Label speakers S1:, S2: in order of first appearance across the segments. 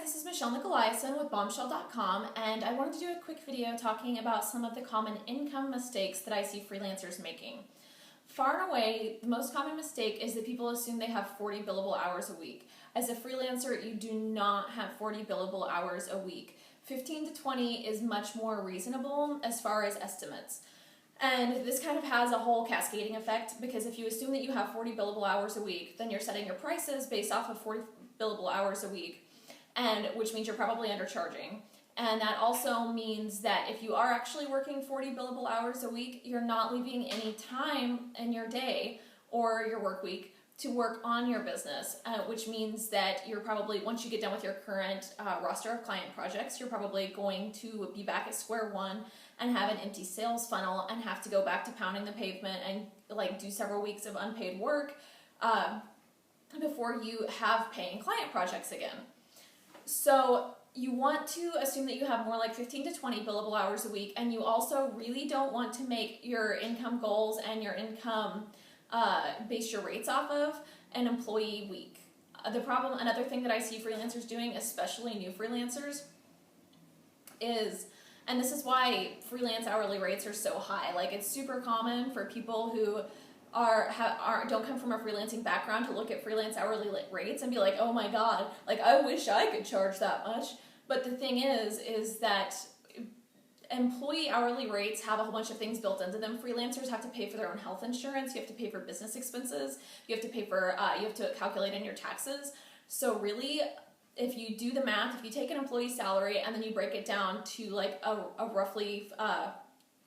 S1: this is Michelle Nicolaisen with Bombshell.com, and I wanted to do a quick video talking about some of the common income mistakes that I see freelancers making. Far and away, the most common mistake is that people assume they have 40 billable hours a week. As a freelancer, you do not have 40 billable hours a week. 15 to 20 is much more reasonable as far as estimates. And this kind of has a whole cascading effect, because if you assume that you have 40 billable hours a week, then you're setting your prices based off of 40 billable hours a week, and which means you're probably undercharging. And that also means that if you are actually working 40 billable hours a week, you're not leaving any time in your day or your work week to work on your business, which means that you're probably, once you get done with your current roster of client projects, you're probably going to be back at square one and have an empty sales funnel and have to go back to pounding the pavement and do several weeks of unpaid work before you have paying client projects again. So you want to assume that you have more like 15 to 20 billable hours a week, and you also really don't want to make your income goals and your income base your rates off of an employee week. Another thing that I see freelancers doing, especially new freelancers, is, and this is why freelance hourly rates are so high. It's super common for people who don't come from a freelancing background to look at freelance hourly rates and be like, oh my god, I wish I could charge that much. But the thing is that employee hourly rates have a whole bunch of things built into them. Freelancers have to pay for their own health insurance, you have to pay for business expenses, you have to pay for, you have to calculate in your taxes. So really, if you do the math, if you take an employee salary and then you break it down to a rough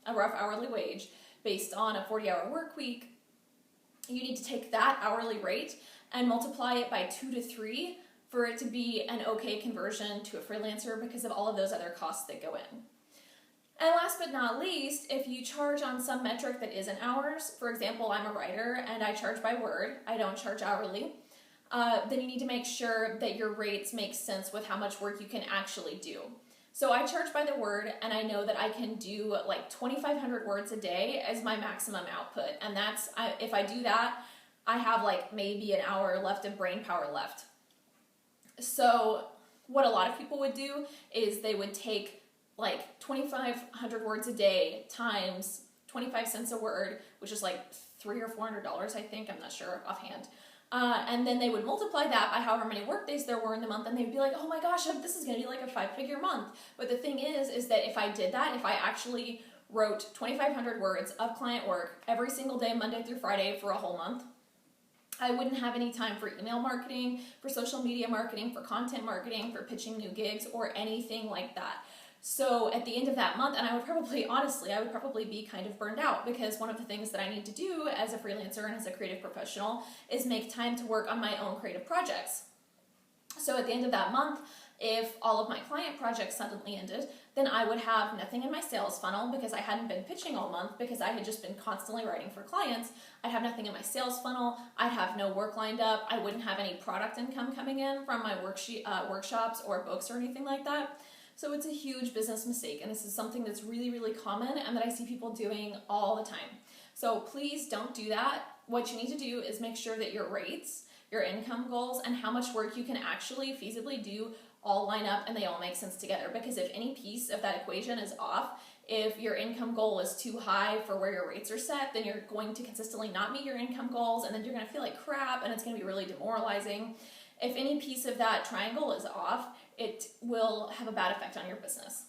S1: hourly wage based on a 40-hour work week, you need to take that hourly rate and multiply it by 2 to 3 for it to be an okay conversion to a freelancer, because of all of those other costs that go in. And last but not least, if you charge on some metric that isn't hours, for example, I'm a writer and I charge by word, I don't charge hourly, then you need to make sure that your rates make sense with how much work you can actually do. So I charge by the word, and I know that I can do 2,500 words a day as my maximum output. And that's, if I do that, I have maybe an hour left of brain power left. So what a lot of people would do is they would take 2,500 words a day times 25 cents a word, which is $300 or $400, I think, I'm not sure offhand. And then they would multiply that by however many work days there were in the month, and they'd be like, oh my gosh, this is going to be a 5-figure month. But the thing is that if I did that, if I actually wrote 2,500 words of client work every single day, Monday through Friday, for a whole month, I wouldn't have any time for email marketing, for social media marketing, for content marketing, for pitching new gigs, or anything like that. So at the end of that month, and I would probably be kind of burned out, because one of the things that I need to do as a freelancer and as a creative professional is make time to work on my own creative projects. So at the end of that month, if all of my client projects suddenly ended, then I would have nothing in my sales funnel, because I hadn't been pitching all month, because I had just been constantly writing for clients. I'd have nothing in my sales funnel, I'd have no work lined up, I wouldn't have any product income coming in from my workshops or books or anything like that. So it's a huge business mistake, and this is something that's really, really common and that I see people doing all the time. So please don't do that. What you need to do is make sure that your rates, your income goals, and how much work you can actually feasibly do all line up and they all make sense together. Because if any piece of that equation is off, if your income goal is too high for where your rates are set, then you're going to consistently not meet your income goals, and then you're going to feel like crap, and it's going to be really demoralizing. If any piece of that triangle is off, it will have a bad effect on your business.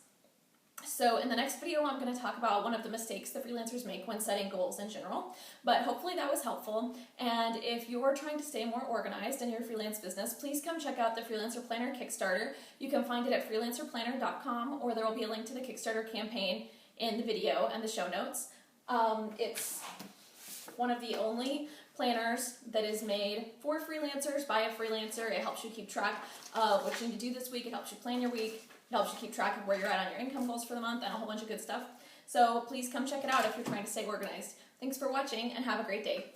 S1: So in the next video, I'm going to talk about one of the mistakes that freelancers make when setting goals in general, but hopefully that was helpful. And if you're trying to stay more organized in your freelance business, please come check out the Freelancer Planner Kickstarter. You can find it at freelancerplanner.com, or there will be a link to the Kickstarter campaign in the video and the show notes. It's one of the only planners that is made for freelancers by a freelancer. It helps you keep track of what you need to do this week. It helps you plan your week. It helps you keep track of where you're at on your income goals for the month, and a whole bunch of good stuff. So please come check it out if you're trying to stay organized. Thanks for watching, and have a great day.